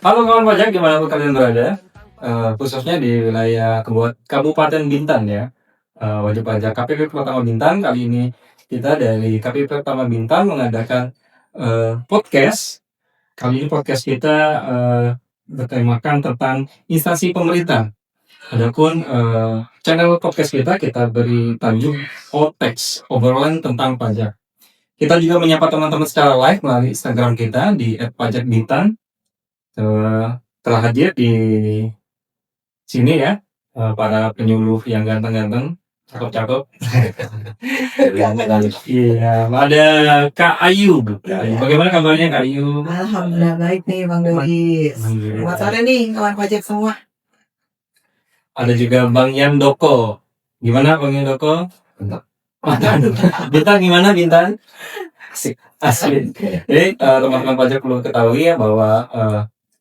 Halo kawan pajak, gimana kalian berada? Khususnya di wilayah Kabupaten Bintan ya. Wajib pajak KPP Pertama Bintan. Kali ini kita dari KPP Pertama Bintan mengadakan podcast. Kali ini podcast kita bertemakan tentang instansi pemerintah. Adapun channel podcast kita beri tajuk Otex, obrolan tentang pajak. Kita juga menyapa teman-teman secara live melalui Instagram kita di @pajakbintan. Telah hadir di sini ya, para penyuluh yang ganteng-ganteng, cakep-cakep. Iya, ada Kak Ayu. Bagaimana kabarnya Kak Ayu? Alhamdulillah baik nih Bang Dodi. Selamat sore nih kawan pajak semua. Ada juga Bang Yandoko. Gimana Bang Yandoko? Bintan gimana Bintan? Asik. Jadi teman-teman pajak perlu ketahui ya bahwa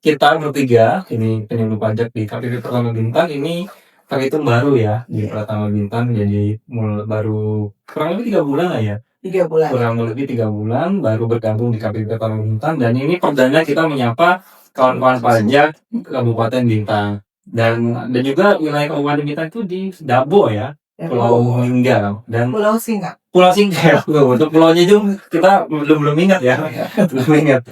kita bertiga ini penyuluh pajak di KPP Pertama Bintan ini terhitung baru ya di Pertama Bintan, jadi baru kurang lebih 3 bulan lah ya. 3 bulan. Kurang lebih 3 bulan baru bergabung di KPP Pertama Bintan, dan ini perdana kita menyapa kawan-kawan pajak Kabupaten Bintan, dan juga wilayah Kabupaten Bintan itu di Dabo ya, Pulau Lingga dan Pulau Singa. Pulau Singkil. Untuk pulaunya itu kita belum ingat ya. Belum ingat.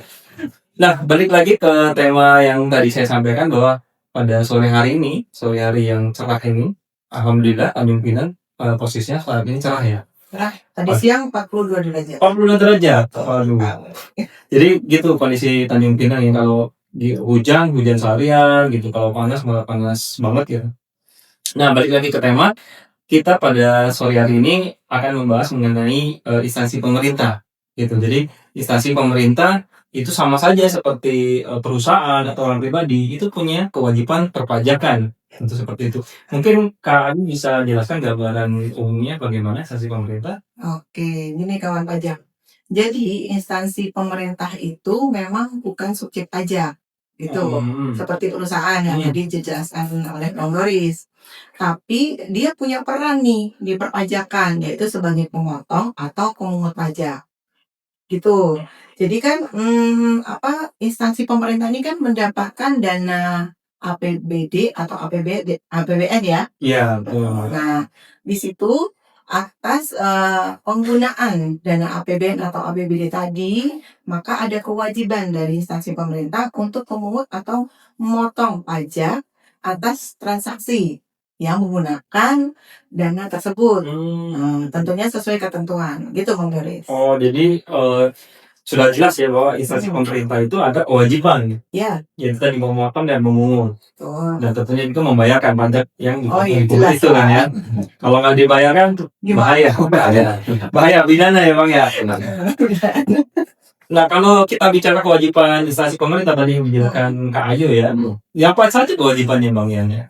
Nah, balik lagi ke tema yang tadi saya sampaikan bahwa pada sore hari yang cerah ini, alhamdulillah Tanjung Pinang posisinya saat ini cerah ya. Tadi siang 42 derajat. 42 derajat. Waduh. Jadi gitu kondisi Tanjung Pinang yang kalau hujan seharian gitu, kalau panas malah panas banget ya. Nah, balik lagi ke tema. Kita pada sore hari ini akan membahas mengenai instansi pemerintah gitu. Jadi instansi pemerintah itu sama saja seperti perusahaan atau orang pribadi, itu punya kewajiban perpajakan. Tentu seperti itu. Mungkin Kak Adi bisa jelaskan gambaran umumnya bagaimana instansi pemerintah? Oke, ini kawan pajak. Jadi instansi pemerintah itu memang bukan subjek pajak. Itu seperti perusahaan yang tadi dijelaskan oleh Bang Doris. Tapi dia punya peran nih di perpajakan, yaitu sebagai pemotong atau pemungut pajak. Gitu. Jadi kan instansi pemerintah ini kan mendapatkan dana APBD atau APBN ya. Iya, betul. Nah, di situ atas penggunaan dana APBN atau APBD tadi, maka ada kewajiban dari instansi pemerintah untuk memungut atau memotong pajak atas transaksi yang menggunakan dana tersebut. Tentunya sesuai ketentuan, gitu Bang Doris. Oh, jadi sudah jelas ya bahwa instansi pemerintah itu ada kewajiban. Ya. Yaitu tadi memotong dan memungut. Dan tentunya itu membayarkan pajak yang jelas itu kan ya. Kalau nggak dibayarkan bahaya. Bahaya pidana ya Bang ya. Nah, kalau kita bicara kewajiban instansi pemerintah tadi yang dijelaskan Kak Ayu ya. Apa saja kewajibannya Bang Yan ya?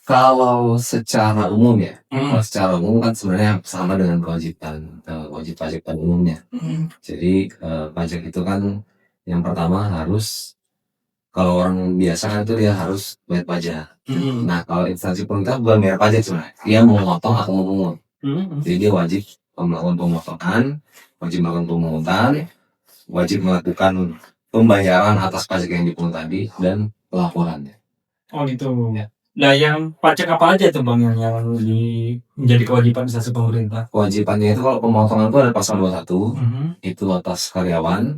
Kalau secara umum ya, secara umum kan sebenarnya sama dengan kewajiban wajib pajak pada umumnya. Jadi pajak itu kan yang pertama harus, kalau orang biasa kan itu dia harus bayar pajak. Nah, kalau instansi pemerintah bukan bayar pajak sebenarnya, dia mau memotong atau memungut. Jadi dia wajib melakukan pemotongan, wajib melakukan pemungutan, wajib melakukan pembayaran atas pajak yang dipungut tadi dan pelaporannya. Oh gitu. Ya. Nah, yang pajak apa aja tuh Bang yang menjadi kewajiban instansi pemerintah? Kewajibannya itu kalau pemotongan itu ada pasal 21, itu atas karyawan,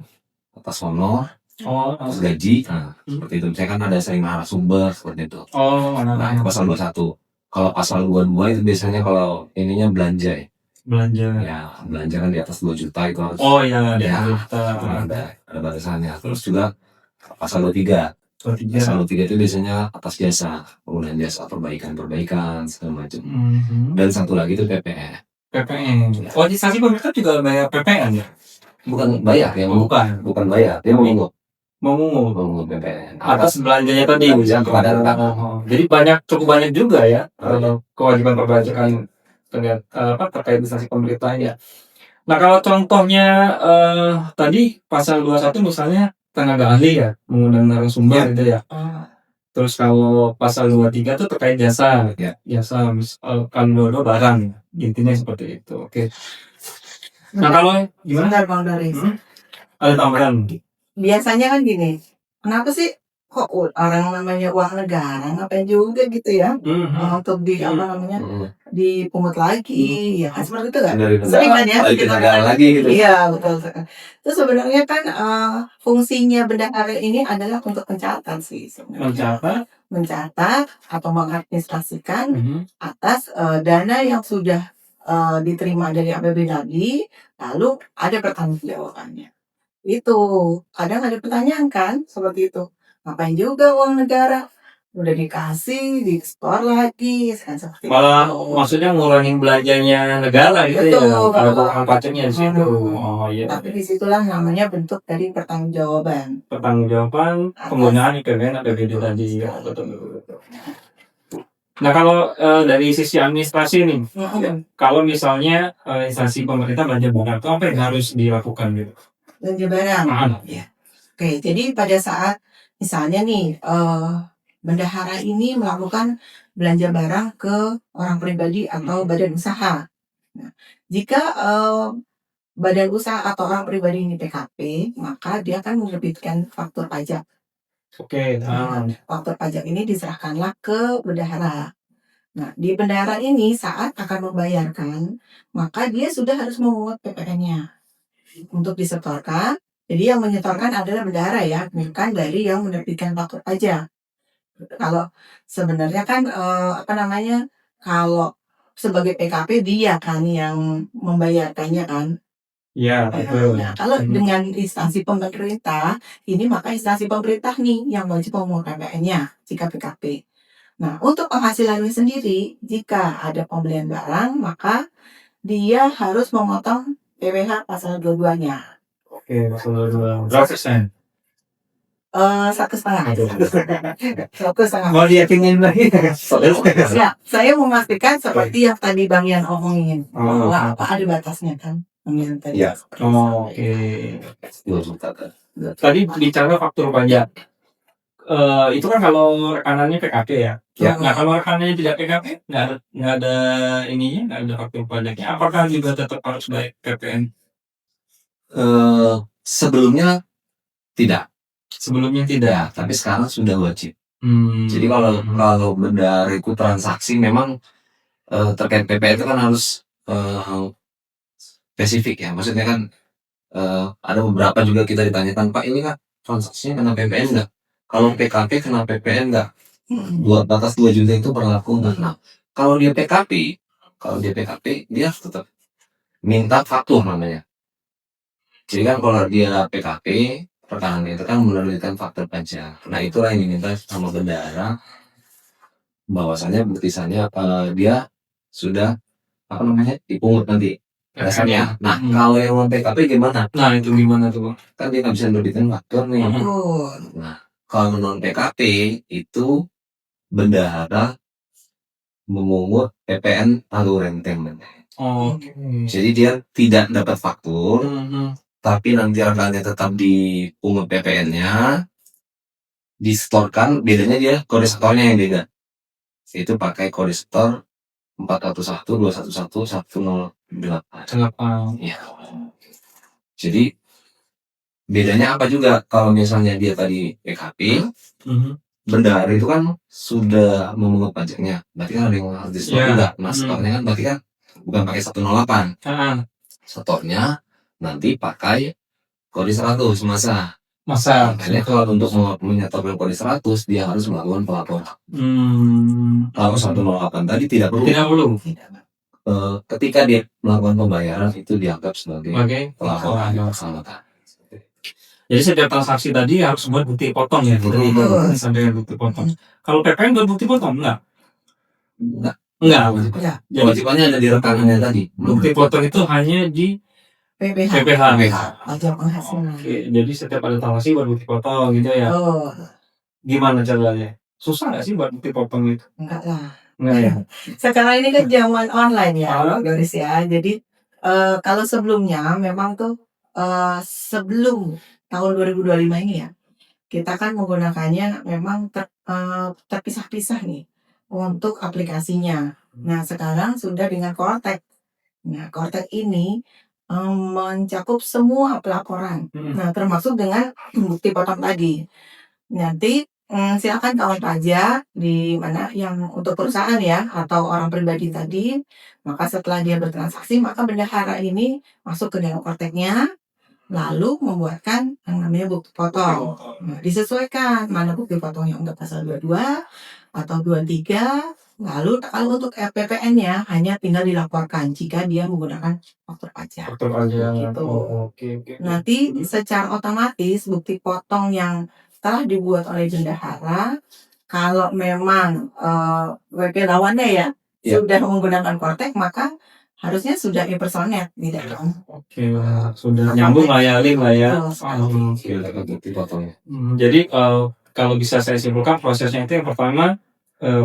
atas honor, atas gaji, seperti itu. Misalnya kan ada sering narasumber seperti itu. Nah, pasal 21. Kalau pasal 22 itu biasanya kalau ininya belanja ya. Belanja kan di atas 2 juta itu harus. Oh iya, di atas 2 juta. Ada batasannya. Terus juga pasal 23. Pasal 23 itu biasanya atas jasa, penggunaan jasa, perbaikan segala macam. Dan satu lagi itu PPN. Oh, instansi pemerintah juga bayar PPN ya? Bukan bayar ya, bukan bayar, dia memungut PPN atas belanjanya tadi. Jadi cukup banyak juga ya kewajiban perpajakan terkait instansi pemerintah ya. Nah, kalau contohnya tadi pasal 21 misalnya tenaga ahli ya, mengundang narasumber gitu ya. Terus kalau pasal 23 itu terkait jasa, jasa kalau barang, intinya seperti itu. Oke. Nah, kalau gimana? Bang Doris. Ada tambahan? Biasanya kan gini, kenapa sih kok orang namanya uang negara ngapain juga gitu ya untuk dipungut lagi ya kan, seperti itu kan sering kan ya Balik ke kita negara lagi gitu. iya betul sekali. Itu sebenarnya kan fungsinya bendahara ini adalah untuk mencatat sih sebenarnya. Mencatat atau mengadministrasikan atas dana yang sudah diterima dari APBD, lalu ada pertanggungjawabannya. Itu kadang ada pertanyaan kan seperti itu, ngapain juga uang negara udah dikasih diekspor lagi kan, seperti Malah itu. maksudnya ngurangin belanjanya negara gitu ya, Betul. kalau uang pajaknya di situ. Oh iya. Tapi disitulah namanya bentuk dari pertanggungjawaban penggunaan IPBN APBD tadi ya, betul. Nah kalau dari sisi administrasi nih, kalau misalnya instansi pemerintah belanja barang itu apa yang harus dilakukan gitu? Belanja barang. Ya. Oke, jadi pada saat misalnya nih bendahara ini melakukan belanja barang ke orang pribadi atau badan usaha. Nah, jika badan usaha atau orang pribadi ini PKP, maka dia akan menerbitkan faktur pajak. Oke. Faktur pajak ini diserahkanlah ke bendahara. Nah, di bendahara ini saat akan membayarkan, maka dia sudah harus memungut PPN-nya untuk disetorkan. Jadi yang menyetorkan adalah bendahara ya, bukan dari yang menerbitkan faktur pajak. Kalau sebenarnya kan kalau sebagai PKP dia kan yang membayarkannya kan. Iya, betul. Nah, kalau dengan instansi pemerintah, ini maka instansi pemerintah nih yang wajib memungut PPN-nya jika PKP. Nah, untuk penghasilannya sendiri, jika ada pembelian barang, maka dia harus memotong PPh pasal 22-nya. Oke, pasal 22. Berapa persen? 1,5%. Mau diyakinin lagi? Ya, saya memastikan seperti yang tadi Bang Yan omongin, bahwa ada batasnya kan. Iya. Oke. Tadi bicara faktur pajak. Itu kan kalau rekanannya PKP ya. Nah kalau rekanannya tidak PKP, nggak ada ininya, nggak ada faktur pajaknya. Apakah juga tetap harus bayar PPN? Sebelumnya tidak. tidak. Tapi sekarang sudah wajib. Jadi kalau benda reku transaksi memang terkait PPN itu kan harus spesifik ya. Maksudnya kan ada beberapa juga kita ditanyakan, Pak ini kan transaksinya kena PPN nggak? Kalau PKP kena PPN nggak? Batas 2 juta itu berlaku nggak? Nah, kalau dia PKP dia tetap minta faktur namanya. Jadi kan kalau dia PKP rekanan itu kan menerbitkan faktur pajak. Nah itulah yang diminta sama bendahara, bahwasannya buktisannya dia sudah dipungut nanti dasarnya. Nah kalau yang non PKP gimana? Nah itu gimana tuh? Kan dia nggak bisa nerbitkan faktur nih. Nah kalau non PKP itu bendahara memungut PPN palu renteng. Jadi dia tidak dapat faktur, tapi nanti rekannya tetap dipungut PPN-nya, disetorkan, bedanya dia kode setornya yang beda. Itu pakai kode setor 411211108. Ya. Jadi bedanya apa juga kalau misalnya dia tadi PKP, bendahara itu kan sudah memungut pajaknya, berarti kan ada yang harus disetor juga. Nah setornya kan berarti kan bukan pakai 108. Setornya nanti pakai kode 100 masa. Makanya kalau untuk menyetorkan kode 100 dia harus melakukan pelaporan. Kalau 108 tadi tidak perlu. Ketika dia melakukan pembayaran itu dianggap sebagai pelaporan keselamatan. Jadi setiap transaksi tadi harus buat bukti potong ya, sampai bukti potong. Kalau PPN buat bukti potong enggak? Wajibannya ada di rekanannya tadi. Bukti potong itu hanya di PPh. Oke, jadi setiap ada transaksi buat bukti potong gitu ya. Gimana caranya? Susah nggak sih buat bukti potong itu? Enggak lah. Enggak ya. Sekarang ini kan zaman online ya, Doris ya. Jadi kalau sebelumnya memang tuh sebelum tahun 2025 ini ya, kita kan menggunakannya memang terpisah-pisah nih untuk aplikasinya. Nah sekarang sudah dengan Kortek. Nah Kortek ini mencakup semua pelaporan. Nah termasuk dengan bukti potong tadi. Nanti silakan kawan pajak di mana yang untuk perusahaan ya atau orang pribadi tadi, maka setelah dia bertransaksi maka bendahara ini masuk ke dalam korteknya, lalu membuatkan yang namanya bukti potong. Nah, disesuaikan mana bukti potongnya untuk pasal 22 atau 23. Lalu kalau untuk PPN-nya hanya tinggal dilaporkan jika dia menggunakan faktur pajak. Faktur pajak. Gitu. Oke. Nanti secara otomatis bukti potong yang telah dibuat oleh bendahara, kalau memang WP lawannya ya sudah menggunakan kortek, maka harusnya sudah impersonate tidak dong. Oke, sudah nyambung lah ya, link lah ya. Bukti potongnya. Jadi kalau bisa saya simpulkan prosesnya itu yang pertama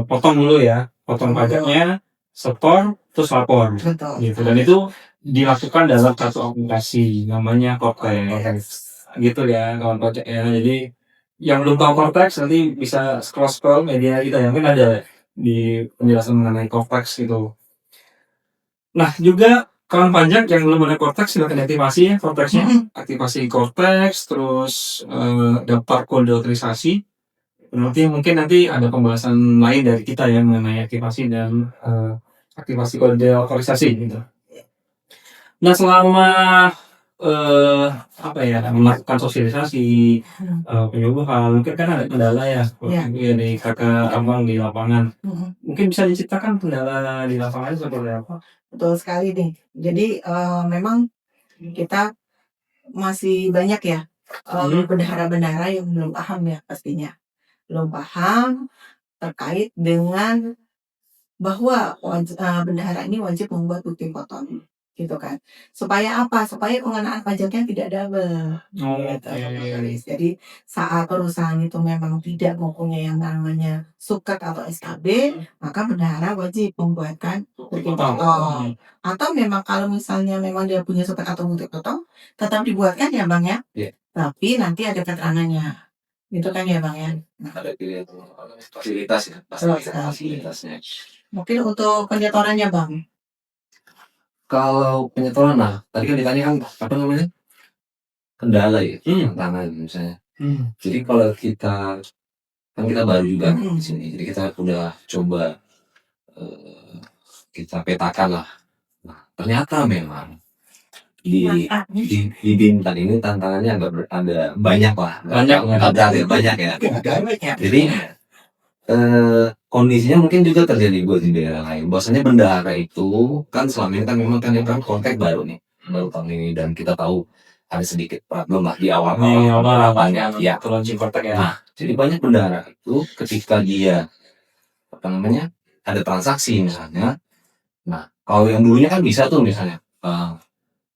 potong dulu ya, potong pajaknya, setor, terus lapor. Betul. Gitu. Dan itu dilakukan dalam satu aplikasi namanya Cortex. Gitu ya kawan pajak ya. Jadi yang belum tahu Cortex nanti bisa scroll media kita yang mungkin ada di penjelasan mengenai Cortex gitu. Nah juga kawan pajak yang belum ada Cortex silahkan aktifasi ya Cortexnya. Aktifasi Cortex, terus daftar kode otorisasi. Mungkin nanti ada pembahasan lain dari kita ya mengenai aktivasi dan aktivasi kode otorisasi gitu. Nah selama melakukan sosialisasi, penyuluhan, mungkin kan ada kendala ya, dari kakak abang di lapangan. Mungkin bisa diceritakan kendala di lapangan seperti apa? Betul sekali nih. Jadi memang kita masih banyak ya bendahara-bendahara yang belum paham ya pastinya. Belum paham terkait dengan bahwa bendahara ini wajib membuat bukti potong gitu kan. Supaya apa? Supaya pengenaan pajaknya tidak double. Jadi saat perusahaan itu memang tidak mempunyai yang namanya suket atau SKB, maka bendahara wajib membuatkan bukti potong. Atau memang kalau misalnya memang dia punya suket atau bukti potong, tetap dibuatkan ya Bang ya. Tapi nanti ada keterangannya. Itu kan ya Bang ya. Ada pilihan fasilitas ya, fasilitasnya. Mungkin untuk penyetorannya Bang. Kalau penyetoran, nah tadi kan ditanya kan apa namanya kendala ya, tantangan misalnya. Jadi kalau kita kan kita baru juga di sini, jadi kita udah coba kita petakan lah. Nah ternyata memang di Bintan ini tantangannya ada banyak lah, banyak ya. Jadi kondisinya mungkin juga terjadi buat di daerah lain. Bahwasanya bendahara itu kan selama ini kan memang kan kontak baru nih, baru tahun ini, dan kita tahu ada sedikit problem lah di awal harapannya ya launching kontak ya. Nah, jadi banyak bendahara itu ketika dia ada transaksi misalnya. Nah, kalau yang dulunya kan bisa tuh misalnya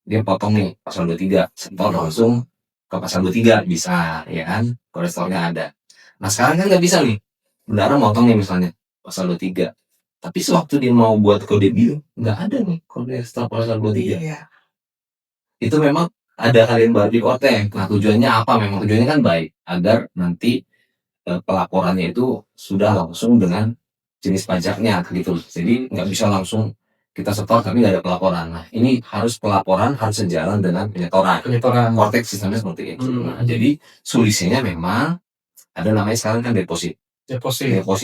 dia potong nih pasal 23, setor langsung ke pasal 23 bisa ya kan, kolesterolnya ada. Nah sekarang kan nggak bisa nih, bendahara motong nih misalnya pasal 23, tapi sewaktu dia mau buat kode bil nggak ada nih kode setor pasal 23. Itu memang ada kalian baru di kortek. Nah tujuannya apa? Memang tujuannya kan baik agar nanti pelaporannya itu sudah langsung dengan jenis pajaknya gitu. Jadi nggak bisa langsung kita setor tapi nggak ada pelaporan. Nah ini harus pelaporan harus sejalan dengan penyetoran. Kortek sistemnya seperti itu. Nah jadi solusinya memang ada namanya sekarang kan deposit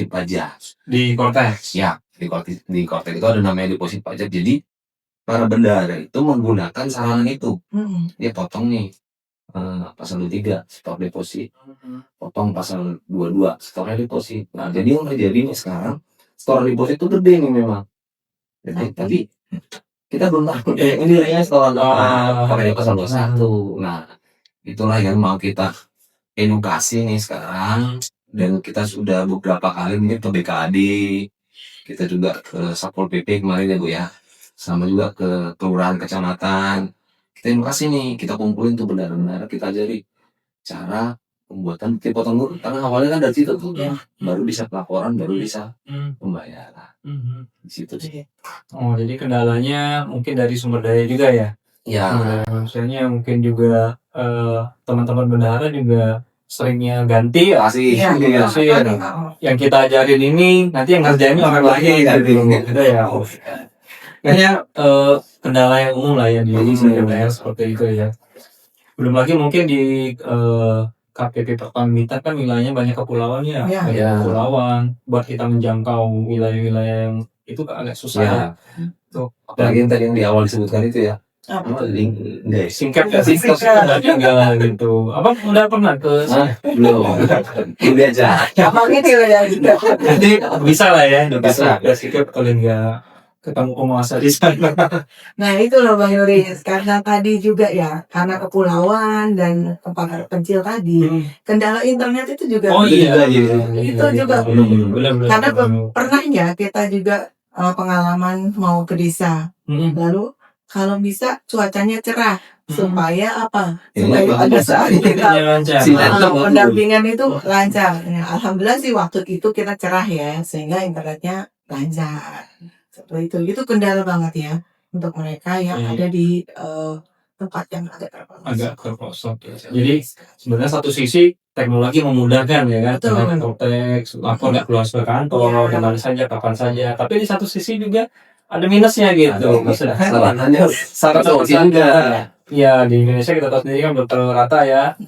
pajak di Cortex. Ya di Cortex itu ada namanya deposit pajak. Jadi para bendahara itu menggunakan sarana itu. Dia potong nih pasal 23 setor deposit, potong pasal 22 setornya deposit. Nah jadi yang terjadi nih sekarang setor deposit itu gede nih memang. Tapi kita belum tahu ini nilainya setelah pakai pasal 21. Nah itulah yang mau kita edukasi nih sekarang, dan kita sudah beberapa kali mungkin ke BKAD, kita juga ke Satpol PP kemarin ya Bu ya, sama juga ke kelurahan kecamatan. Kita edukasi nih, kita kumpulin tuh bendahara-bendahara, kita ajari cara pembuatan bukti potong dulu, karena awalnya kan dari situ tuh baru bisa pelaporan, baru bisa pembayaran. Di situ sih. Oh jadi kendalanya mungkin dari sumber daya juga ya? Ya. Maksudnya mungkin juga teman-teman bendahara juga seringnya ganti yang kita ajarin ini nanti yang ngerjain orang lain gitu ya. Kayaknya kendala yang umum lah ya di daerah seperti itu ya. Belum lagi mungkin di KPP Pertama Bintan kan wilayahnya banyak kepulauan ya, Iya. banyak Iya. kepulauan. Buat kita menjangkau wilayah-wilayah yang itu agak susah ya. Ya, Tuh. apalagi yang tadi yang di awal disebutkan itu ya. Apa? Apa link enggak ya? Singkat ya, Singkat. enggak gitu. Abang udah pernah ke Hah? Belum. Ini aja. Abang ini ya gitu. Jadi bisa lah ya, Bisa. udah sikap kalau nggak ketemu penguasa di sana. Nah itu loh Bang Yoris, karena tadi juga ya, karena kepulauan dan tempat terpencil tadi, kendala internet itu juga. Oh iya, Itu juga. Benar. Karena pernah ya kita juga pengalaman mau ke desa, lalu kalau bisa cuacanya cerah supaya apa? Supaya pada saat kita lancar. pendampingan itu lancar. Ya, alhamdulillah sih waktu itu kita cerah ya, sehingga internetnya lancar. Seperti itu kendala banget ya untuk mereka yang ada di tempat yang agak terpelosok. Jadi sebenarnya satu sisi teknologi memudahkan ya kan, Betul. dengan teks, lapor nggak keluar ke kantor, Iya. kemana saja, kapan saja. Tapi di satu sisi juga ada minusnya gitu. Kesalahannya Satu juga. Ya di Indonesia kita tahu sendiri kan belum terlalu rata ya.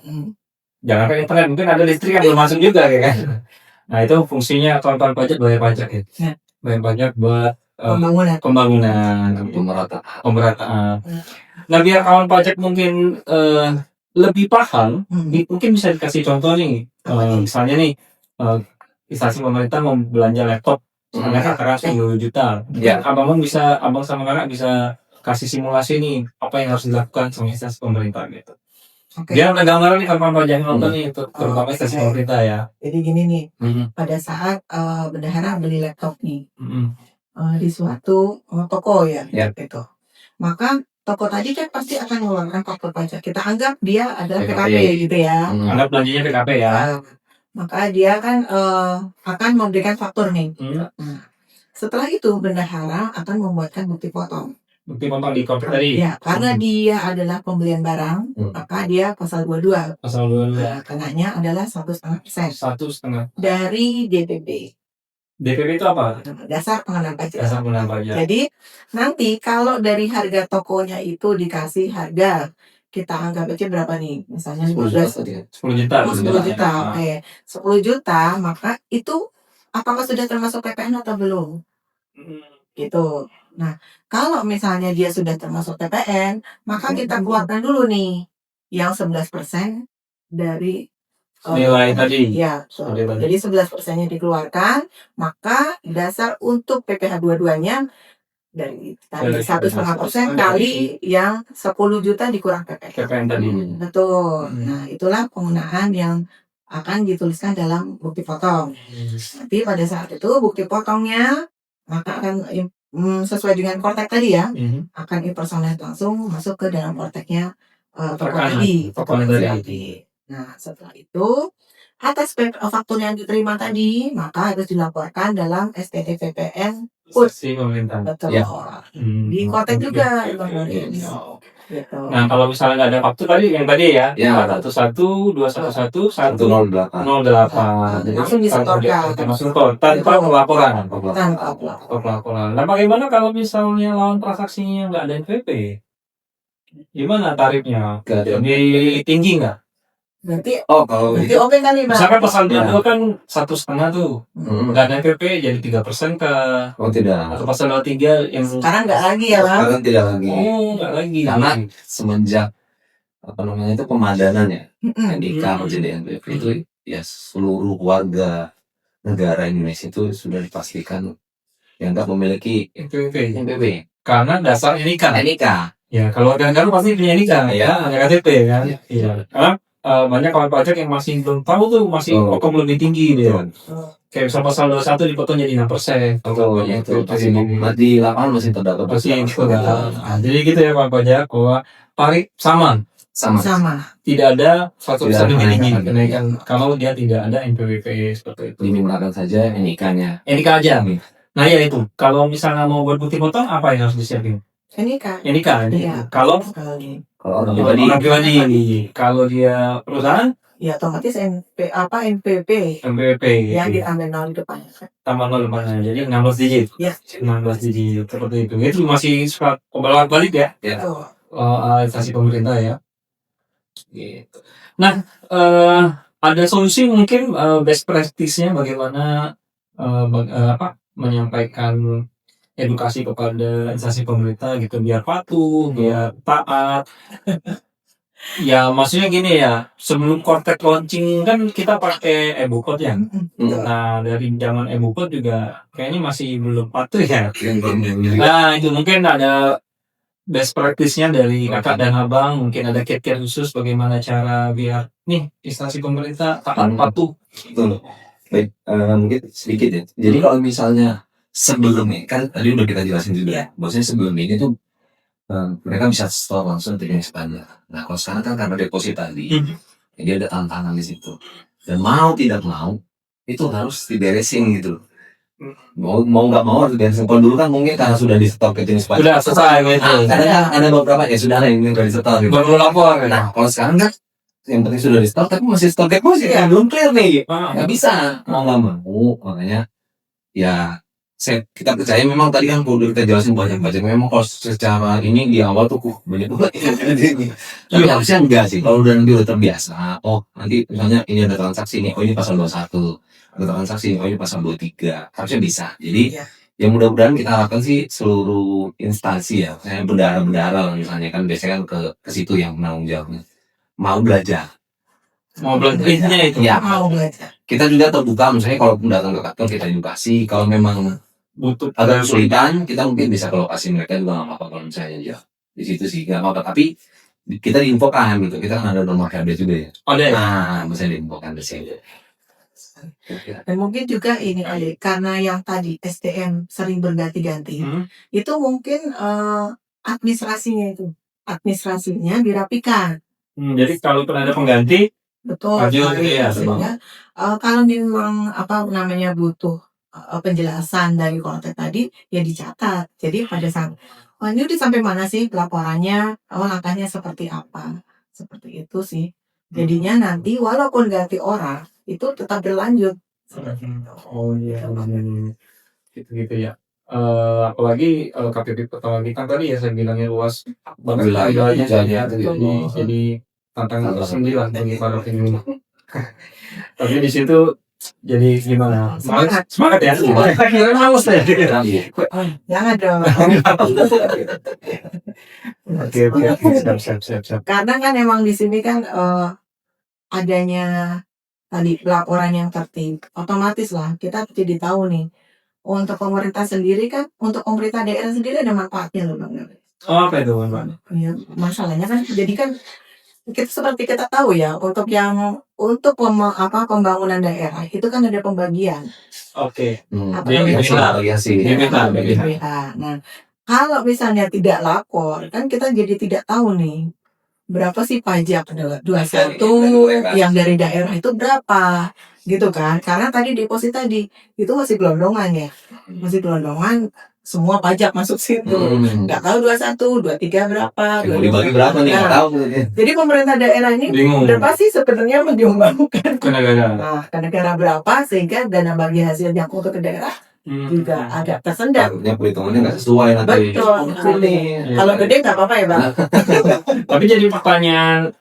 Jangan kan internet, mungkin ada listrik yang belum masuk juga ya kan. Nah itu fungsinya kawan-kawan pajak bayar pajak ya. Bayar pajak buat pembangunan, pemerataan. Nah biar kawan pajak mungkin lebih paham, mungkin bisa dikasih contoh nih. Misalnya nih instansi pemerintah mau belanja laptop, misalnya katakan 10 juta. Ya. Abang sama kakak bisa kasih simulasi nih apa yang harus dilakukan sama instansi pemerintah gitu. Dia ada gambaran nih kawan pajak nonton nih, terutama instansi pemerintah ya. Jadi gini nih, pada saat bendahara beli laptop nih di suatu toko ya, gitu. Maka toko tadi kan pasti akan mengeluarkan faktur pajak. Kita anggap dia adalah PKP gitu ya. Anggap belanjanya PKP ya. Maka dia kan akan memberikan faktur nih. Setelah itu bendahara akan membuatkan bukti potong. Bukti potong di kopi tadi. Ya, karena dia adalah pembelian barang, maka dia pasal 22. Pasal 22. Kenanya adalah 1,5%. 1,5 dari DPP. DPP itu apa? Dasar pengenaan pajak. Dasar pengenaan pajak. Jadi nanti kalau dari harga tokonya itu dikasih harga, kita anggap aja berapa nih? Misalnya 10 juta. 10 juta. Oke. 10 juta, maka itu apakah sudah termasuk PPN atau belum? Gitu. Nah, kalau misalnya dia sudah termasuk PPN, maka kita keluarkan dulu nih yang 11% dari nilai tadi. Ya, jadi 11%-nya dikeluarkan, maka dasar untuk PPh 22-nya dari 1,5% kali yang 10 juta dikurang PPN tadi. Betul. Nah, itulah penggunaan yang akan dituliskan dalam bukti potong. Nanti pada saat itu bukti potongnya maka akan sesuai dengan kortek tadi ya, akan impersonate langsung masuk ke dalam korteknya toko tadi. Nah, setelah itu atas faktur yang diterima tadi maka harus dilaporkan dalam STT PPN pemerintah. Betul. Ya. Di kortek juga. Gitu. Nah kalau misalnya nggak ada faktur tadi yang tadi ya, 411 211 108 langsung disetorkan tanpa pelaporan. Tanpa Nah bagaimana kalau misalnya lawan transaksinya nggak ada NPWP? Gimana tarifnya? Lebih tinggi nggak? Berarti berarti oke kali Bang. Misalkan pasal 22 kan 1,5 tuh, nggak ada NPWP jadi 3% kah? Oh tidak. Atau pasal 23 yang sekarang nggak lagi ya Bang? Sekarang tidak lagi. Nggak lagi. Karena semenjak itu pemadanannya, NIK menjadi NPWP itu ya seluruh warga negara Indonesia itu sudah dipastikan yang nggak memiliki NPWP. Karena dasar NIK. Ya kalau warga negara pasti punya NIK, ya, hanya KTP kan. Iya. Karena banyak kawan pajak yang masih belum tahu tuh, masih kokom lebih tinggi dia. Kayak misal pasal 21 dipotong jadi 6%. Di lapangan masih terdapat. Jadi gitu ya kawan pajak, bahwa tarif sama. Tidak ada faktor lebih tinggi kenaikan kalau dia tidak ada NPWP seperti itu. Diminimalkan saja NIK-nya. NIK aja. Nah ya itu, kalau misalnya mau buat bukti potong apa yang harus disiapin? NIK. Iya. Kalau orang pribadi, kalau dia perusahaan, ya otomatis NPWP yang diambil 0 di depannya. Tambah 0 depannya, jadi 16 digit. Ya. 16 digit seperti itu. Itu masih suka balik ya. Ya. Instansi pemerintah ya. Gitu. Nah, ada solusi mungkin best practice-nya bagaimana menyampaikan edukasi kepada instansi pemerintah gitu biar patuh, biar taat. Ya maksudnya gini ya, sebelum Cortec launching kan kita pakai e-booklet ya. Nah dari zaman e-booklet juga kayaknya masih belum patuh ya. Nah itu mungkin ada best practice-nya dari kakak dan abang, mungkin ada kiat-kiat khusus bagaimana cara biar nih instansi pemerintah taat patuh. Betul. Baik, mungkin sedikit ya. Jadi kalau misalnya sebelumnya kan tadi udah kita jelasin juga. Maksudnya sebelum ini tuh mereka bisa store langsung di jenis pajak. Nah kalau sekarang kan karena deposit tadi, jadi ada tantangan di situ. Dan mau tidak mau itu harus diberesin gitu. Mau nggak mau harus diberesin. Kalau dulu kan mungkin karena sudah di store ke jenis pajak. Sudah selesai gitu. Ada beberapa ya sudah ini udah di store. Gitu. Baru lapor. Nah kalau sekarang kan yang penting sudah di store tapi masih store deposit ya belum clear nih. Nggak bisa mau nggak mau makanya ya kita percaya memang tadi kan udah kita jelasin banyak memang kalau secara ini di awal tuh banyak banget tapi harusnya enggak sih kalau udah nanti udah terbiasa nanti misalnya ini ada transaksi nih ini pasal 21 ada transaksi ini pasal 23 harusnya bisa jadi ya mudah-mudahan kita harapkan sih seluruh instansi ya misalnya bendara-bendara misalnya kan biasanya kan ke situ yang menanggung jawabnya mau belajar itu ya mau belajar kita juga terbuka misalnya kalau datang ke kantor kita edukasi kalau memang butuh agak kesulitan kita mungkin bisa ke lokasi mereka juga nggak apa-apa kalau misalnya ya di situ sih nggak apa-apa tapi kita diinfokan gitu kita kan ada nomor HB juga ya bisa diinfokan di sini dan mungkin juga ini karena yang tadi SDM sering berganti-ganti itu mungkin administrasinya dirapikan jadi kalau pun ada pengganti betul kalau memang butuh penjelasan dari Cortec tadi ya dicatat. Jadi pada saat ini udah sampai mana sih laporannya, langkahnya seperti apa, seperti itu sih. Jadinya nanti walaupun ganti orang itu tetap berlanjut. Oh iya, gitu ya. Apalagi KPP pertama kita tadi ya saya bilangnya luas banget wilayahnya jadi tantangan tersendiri lah bagi para pengguna. Tapi di situ jadi gimana? Semangat ya. Kira haus ya. Jangan dong. Oke. Siap. Karena kan emang di sini kan adanya tadi laporan yang tertib, otomatis lah kita jadi tahu nih. Untuk pemerintah sendiri kan, untuk pemerintah daerah sendiri ada manfaatnya loh Bang. Oh apa itu Bang? Ya, masalahnya kan jadi kan seperti kita tahu ya untuk pembangunan daerah itu kan ada pembagian. Oke. Nah, kalau misalnya tidak lapor kan kita jadi tidak tahu nih berapa sih pajak 21 yang dari daerah itu berapa gitu kan karena tadi deposit tadi itu masih gelondongan ya semua pajak masuk situ. Nggak tahu 21, 23 berapa. Dibagi berapa nih? Nggak tahu. Jadi pemerintah daerah ini udah pasti sebenarnya menyumbangkan ke negara berapa sehingga dana bagi hasil yang untuk ke daerah juga agak tersendat. Perhitungannya nggak sesuai nanti. Betul. Kalau gede nggak apa-apa ya Bang. Tapi jadi pertanyaan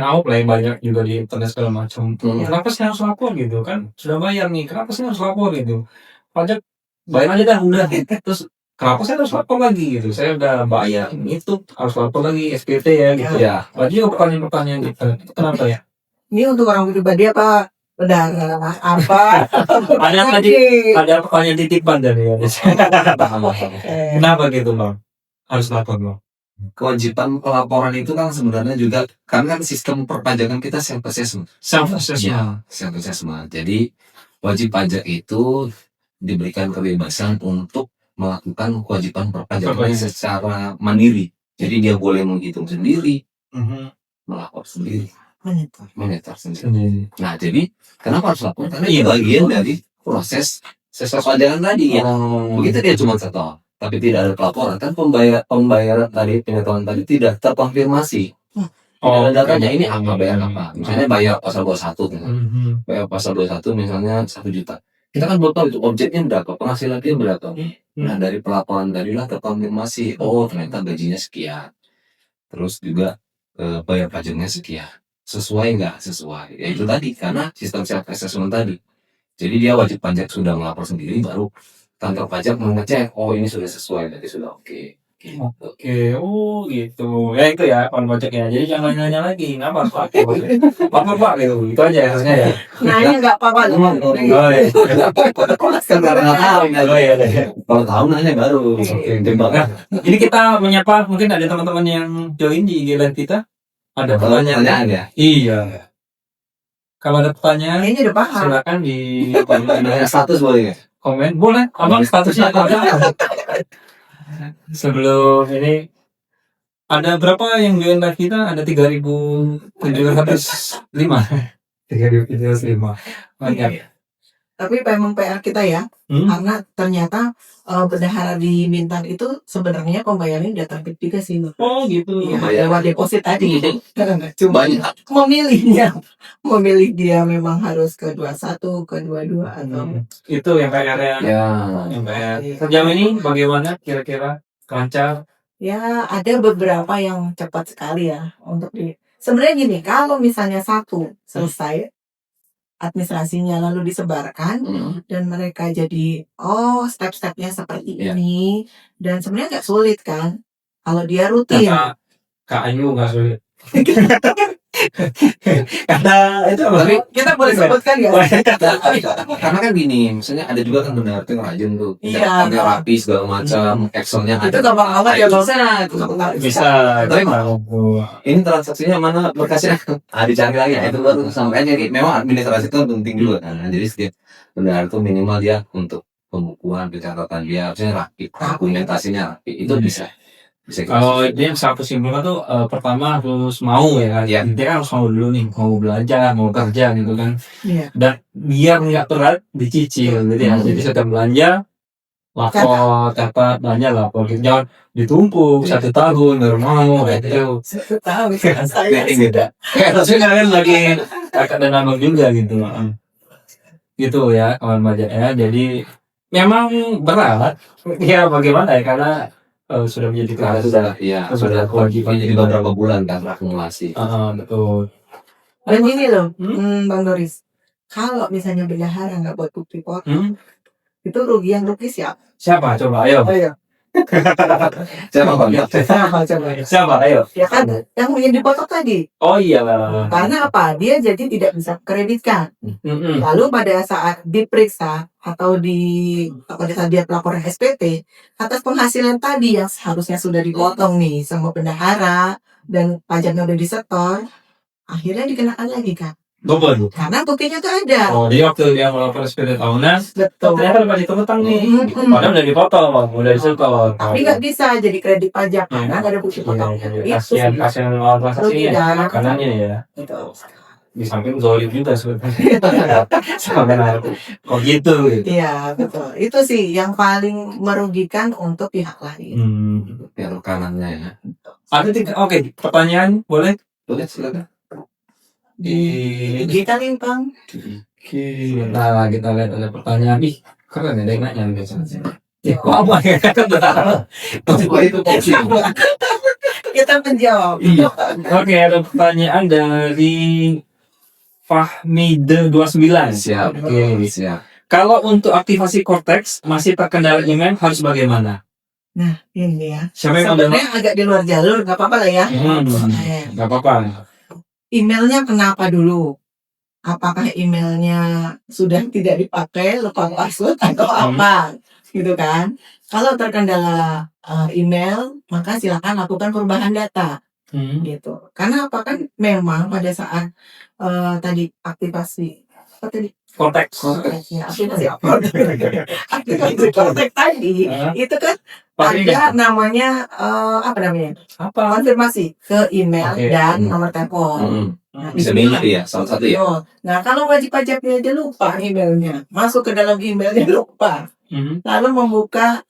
awal lah yang banyak juga di internet segala macam. Kenapa sih harus lapor gitu kan? Sudah bayar nih, kenapa sih harus lapor gitu? Pajak bayar aja dah udah terus kenapa saya harus lapor lagi gitu saya udah bayar itu harus lapor lagi SPT ya gitu ya banyak juga pertanyaan gitu kenapa ya ini untuk orang pribadi apa apa ada pertanyaan titipan dari ya kenapa gitu Bang harus lapor Bang kewajiban pelaporan itu kan sebenarnya juga karena kan sistem perpajakan kita self assessment jadi wajib pajak itu diberikan kebebasan untuk melakukan kewajiban perpajakan secara mandiri. Jadi dia boleh menghitung sendiri, melapor sendiri, monitor sendiri. Nah, jadi kenapa harus lapor? Karena ini bagian dari proses perpajakan tadi ya. Begitu dia cuma setor, tapi tidak ada pelaporan, kan pembayaran tadi penyetoran tadi tidak terkonfirmasi. Ada datanya ini apa bayar apa? Misalnya bayar pasal 21 bayar pasal 21 misalnya 1 juta. Kita kan belum tahu itu objeknya berapa, penghasilannya berapa. Nah dari pelaporan tadilah terkonfirmasi, ternyata gajinya sekian. Terus juga bayar pajaknya sekian, sesuai nggak sesuai, ya itu tadi karena sistem self assessment tadi. Jadi dia wajib pajak sudah melapor sendiri, baru kantor pajak mengecek, oh ini sudah sesuai, berarti sudah oke. Gitu. Oke, oh gitu. Ya itu ya kawan pajak ya. Jadi jangan nanya lagi, kenapa harus pakai? Pak gitu. Itu aja harusnya ya. Nanya nggak apa-apa loh. Oh iya. Kan karena nggak tahu, Oh iya. Iya. kalau tahu nanya baru. Oke, nah, ini kita menyapa mungkin ada teman-teman yang join di IG Live kita. Ada pertanyaan. Pertanyaan ya. Iya. Kalau ada pertanyaan, Kayaknya udah paham. silakan di Nanya status boleh ya? komen. Boleh. Abang statusnya ada. Sebelum ini ada berapa yang join live kita? Ada 3.705. 3.705. Banyak. Tapi memang PR kita ya, karena ternyata bendahara di Bintan itu sebenarnya pembayarannya udah terbit juga sih. Oh gitu. Iya, lewat deposit tadi. Cuma memilih dia memang harus ke 21, ke 22 atau Itu yang PR ya. Yang PR. Sejauh ini bagaimana kira-kira lancar? ya ada beberapa yang cepat sekali ya untuk sebenarnya gini, kalau misalnya satu selesai administrasinya lalu disebarkan dan mereka jadi step-stepnya seperti ini dan sebenarnya nggak sulit kan kalau dia rutin. Kak Ayu nggak sulit. Karena itu Tapi Kita boleh sebutkan ya. karena kan gini, misalnya ada juga kan benar tuh rajin tuh, Iya. ada rapi segala macam, Excelnya Itu ada. gampang banget ya bang. bisa. Tapi ini transaksinya mana berkasnya? Dicari lagi ya, itu baru sampai jadi memang administrasi itu penting juga kan. Jadi setiap benar tuh minimal dia untuk pembukuan, pencatatan dia harusnya rapi, dokumentasinya rapi, itu bisa. Kalau dia yang aku simpulkan tuh pertama harus mau ya kan. Iya. Dia harus mau dulu nih, mau belajar, mau kerja gitu kan. Iya. Dan biar nggak berat dicicil. Jadi setiap belanja lapor, catat, belanja lapor. Jangan ditumpuk 1 tahun baru mau gitu. Tahu saya beda. Harusnya kan lagi kakak dan abang juga gitu. Gitu ya kawan pajak ya. Jadi memang berat. Ya bagaimana ya karena sudah menjadi Karena sudah kewajiban jadi beberapa bulan kan akumulasi. Betul. dan ini loh Bang Doris, kalau misalnya bendahara nggak buat bukti foto itu yang rugi siapa? Siapa? Coba ayo. Siapa Bang? Siapa? Ayo. Ya kan yang dipotong tadi. Oh iya. Karena apa? Dia jadi tidak bisa kreditkan. Lalu pada saat diperiksa atau pada saat dia pelaporan SPT atas penghasilan tadi yang seharusnya sudah dipotong nih sama bendahara dan pajaknya udah disetor, akhirnya dikenakan lagi kan? Double. Karena buktinya tuh ada. Oh, jadi waktu dia melapor SPT tahunan, Betul. ternyata udah dihutang nih. Padahal udah dipotong, udah disetor. Tapi nggak bisa jadi kredit pajak karena nggak ada bukti potongnya. Kasihan orang transaksinya. Kanannya ya. Betul. Di samping zolim juga sebenarnya. Sampai oh gitu. Iya betul. Itu sih yang paling merugikan untuk pihak lain. Yang kanannya ya. Ada oke, pertanyaan boleh? Boleh silakan. Kita nih Bang. Nah, kita lihat ada pertanyaan. Ih, keren ya, nanya biasanya. Kok apa ya? Itu opsi. Kita menjawab. Oke, ada pertanyaan dari Fahmide29. Siap. Oke. Siap. Kalau untuk aktivasi Cortex masih terkendala email harus bagaimana? Nah, ini ya. Siapa yang Sebenarnya agak di luar jalur, nggak apa-apa lah ya. Nggak apa-apa. Emailnya kenapa dulu? Apakah emailnya sudah tidak dipakai, lupa password atau apa? Gitu kan? Kalau terkendala email, maka silakan lakukan perubahan data. Gitu. Karena apa kan memang pada saat tadi aktivasi apa tadi? Cortex. Ya, aktivasi Cortex tadi itu kan ada namanya konfirmasi ke email dan nomor telepon. Bisa milih ya, salah satu ya. Nah kalau wajib pajaknya aja lupa emailnya, masuk ke dalam emailnya lupa, lalu membuka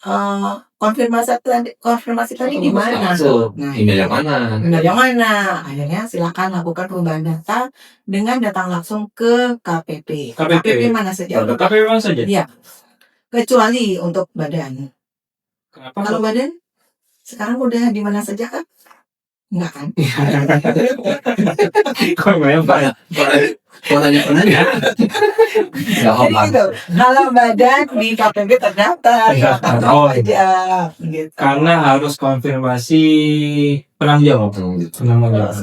konfirmasi tadi di mana? Nah, email yang mana? Email yang mana? Akhirnya silakan lakukan perubahan data dengan datang langsung ke KPP. KPP mana saja? KPP mana saja? Iya. Kecuali untuk badan. Kenapa? Kalau badan sekarang udah di mana saja kan? Enggak kan? Kok melempar? Kalau nanya nggak Jadi apa gitu, kalau badan di KPB terdaftar ya Terdaftar. kantor Oh, pajak gitu. Karena harus konfirmasi penanggung jawab. Penanggung jawab.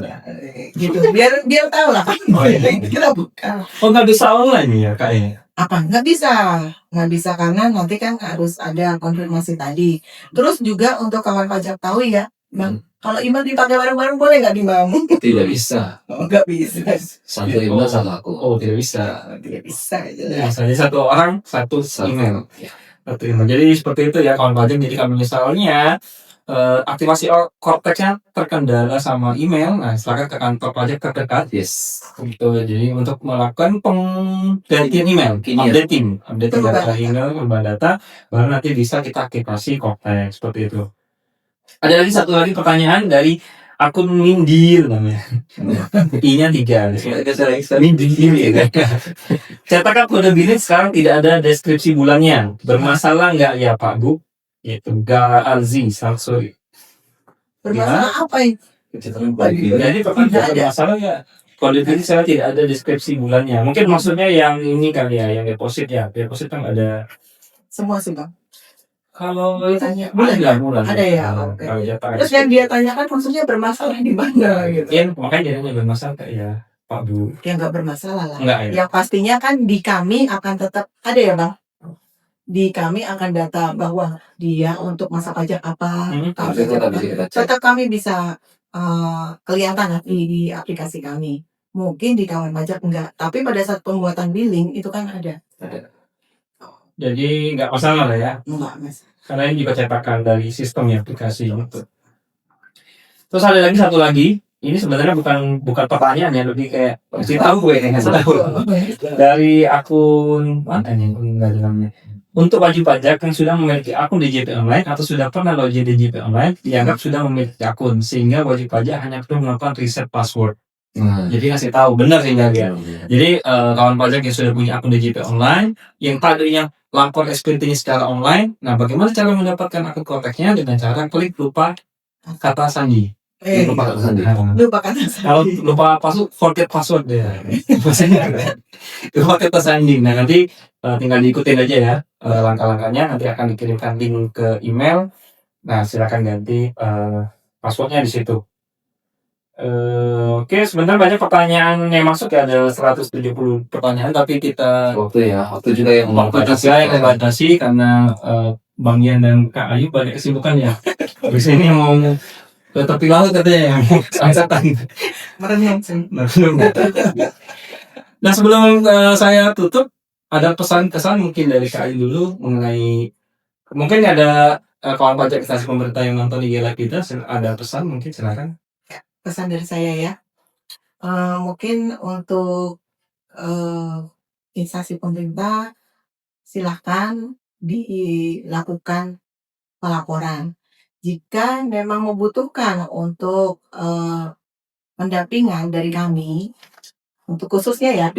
Gitu, biar tahu lah kan. Oh, iya. Kita bukan. Oh, nggak bisa online ya kayaknya? Apa nggak bisa karena nanti kan harus ada konfirmasi tadi. Terus juga untuk kawan pajak tahu ya, Bang, kalau email dipakai bareng-bareng boleh nggak di Bang? Tidak bisa. Oh, nggak bisa. Satu email satu akun. Oh, tidak bisa. Tidak bisa gitu. Misalnya satu orang satu email. Ya. Satu email. Jadi seperti itu ya kawan pajak. Jadi kalau misalnya aktivasi Cortex-nya terkendala sama email, nah silakan ke kantor pajak terdekat. Yes. Gitu. Jadi untuk melakukan penggantian email, updating data email, perubahan data, baru nanti bisa kita aktifasi Cortex seperti itu. Ada lagi satu lagi pertanyaan dari akun Mindir namanya. I-nya 3. Mindir ya. Cetakan kode BINIT sekarang tidak ada deskripsi bulannya. Bermasalah nggak ya Pak Bu? Gitu. Galzi, sorry. Bermasalah apa ini? Jadi pertanyaan bermasalah ya. Kode BINIT sekarang tidak ada deskripsi bulannya. Mungkin maksudnya yang ini kali ya, yang deposit ya. Deposit kan ada. Semua sih Bang. Kalau Ditanya bulan. Ada ya. Oke. Terus yang dia tanyakan maksudnya bermasalah di mana gitu. Ya, makanya dia bermasalah kayak ya Pak Bu. Ya nggak bermasalah lah. Enggak ya. Yang pastinya kan di kami akan tetap ada ya Bang. Di kami akan data bahwa dia untuk masa pajak apa. Tetap kami bisa kelihatan di aplikasi kami. Mungkin di kawan pajak enggak. Tapi pada saat pembuatan billing itu kan ada. Jadi nggak masalah lah ya. Enggak mas. Karena ini juga cetakan dari sistem aplikasi. Terus ada lagi satu lagi. Ini sebenarnya bukan pertanyaan ya, lebih kayak kasih tahu gue yang tahu. Dari akun mana nih? Enggak ada namanya. Untuk wajib pajak yang sudah memiliki akun DJP online atau sudah pernah login DJP online dianggap sudah memiliki akun, sehingga wajib pajak hanya perlu melakukan reset password. Jadi kasih tahu benar sih ya. Jadi kawan pajak yang sudah punya akun DJP online, yang tadinya lapor SPT-nya secara online, nah bagaimana cara mendapatkan akun Cortex-nya? Dengan cara klik lupa kata sandi. Lupa kata sandi. Kalau lupa password, forget password ya. Lupa kata sandi. Nah nanti tinggal diikutin aja ya langkah-langkahnya. Nanti akan dikirimkan link ke email. Nah silakan ganti passwordnya di situ. Oke, sebentar banyak pertanyaan yang masuk ya, ada 170 pertanyaan, tapi kita waktu juga yang membatasi karena Bang Ian dan Kak Ayu banyak kesibukan ya. Habis ini mau ke tepi laut katanya, mau setan. Merenung. Nah sebelum saya tutup, ada pesan-kesan mungkin dari Kak Ayu dulu mengenai, mungkin ada kawan pajak instansi pemerintah yang nonton di live kita, ada pesan mungkin silakan. Pesan dari saya ya, mungkin untuk instansi pemerintah silahkan dilakukan pelaporan. Jika memang membutuhkan untuk pendampingan dari kami, untuk khususnya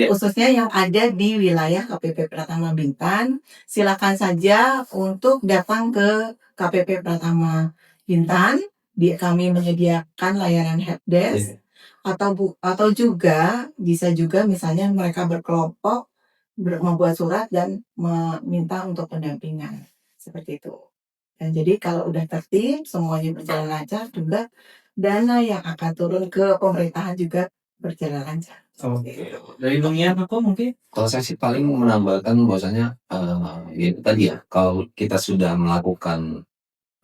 yang ada di wilayah KPP Pratama Bintan, silakan saja untuk datang ke KPP Pratama Bintan. Kami menyediakan layanan helpdesk atau juga bisa juga misalnya mereka berkelompok membuat surat dan meminta untuk pendampingan seperti itu. Dan jadi kalau udah tertib semuanya berjalan lancar, juga dana yang akan turun ke pemerintahan juga berjalan lancar. Dari dunia apa mungkin? Kalau saya sih paling menambahkan bahwasanya tadi ya, kalau kita sudah melakukan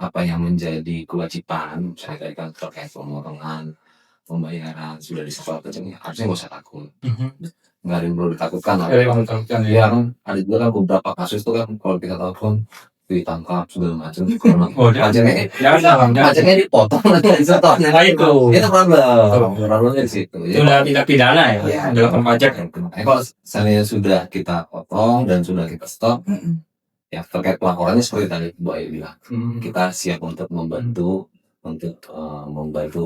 apa yang menjadi kewajiban, misalnya tadi kan terkait pemotongan, pembayaran sudah disetor harusnya nggak usah takut. Nggak ada yang perlu ditakutkan lah. Ya kan ada juga kan beberapa kasus tuh kan kalau kita tahu kan ditangkap segala macam. Pajaknya dipotong nanti disetornya. Itu problemnya di situ. Sudah tidak pidana ya, dalam pajak. Kalau misalnya sudah kita potong dan sudah kita stop, ya terkait pelaporannya seperti tadi Bu Ayu bilang, kita siap untuk membantu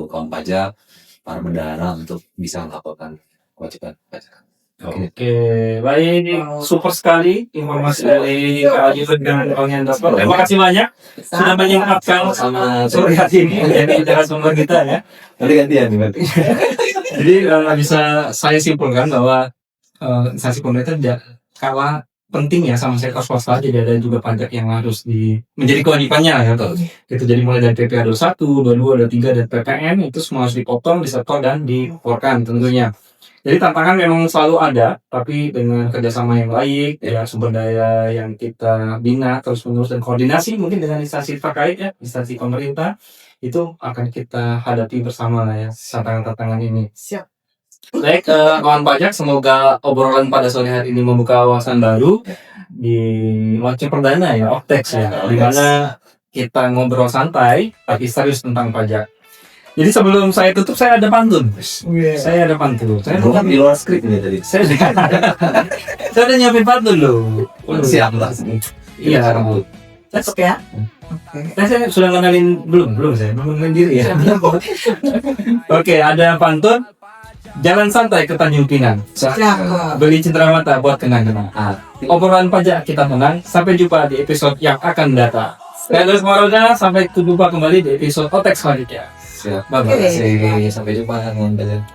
kaum pajak, para bendahara untuk bisa melakukan kewajiban pajak. Oke, baik, super sekali informasi dari Kak Yusuf dan Bang Hendra. Terima kasih banyak sudah menyempatkan sama sore hari ini menjadi narasumber kita ya. nanti gantian nih berarti. Jadi bisa saya simpulkan bahwa instansi pemerintah tidak kalah penting ya sama sektor swasta, jadi ada juga pajak yang harus menjadi kewajibannya ya. Itu jadi mulai dari PPh 21, 22, 23 dan PPN itu semua harus dipotong, disetor dan dilaporkan tentunya. Jadi tantangan memang selalu ada, tapi dengan kerjasama yang baik, ya sumber daya yang kita bina terus-menerus dan koordinasi mungkin dengan instansi terkait ya, instansi pemerintah, itu akan kita hadapi bersama lah ya tantangan-tantangan ini. Siap. Baik, kawan pajak, semoga obrolan pada sore hari ini membuka wawasan baru di launching perdana ya, Optex ya, di mana kita ngobrol santai tapi serius tentang pajak. Jadi sebelum saya tutup, saya ada pantun. Saya ada pantun. Saya Bukan di luar skrip nih tadi. saya udah nyiapin pantun loh. Siap lah. Iya. Cocok ya. Oke. Saya sudah kenalin belum saya mengenalin diri ya. Oke, ada pantun. Jalan santai ke Tanjung Pinang. Siap. Beli cendera mata buat kenang-kenang. Obrolan pajak kita menang. Sampai jumpa di episode yang akan datang. Saya Lurus Maroga, sampai jumpa kembali di episode Optex selanjutnya. Siap. Bye-bye. Sampai jumpa dengan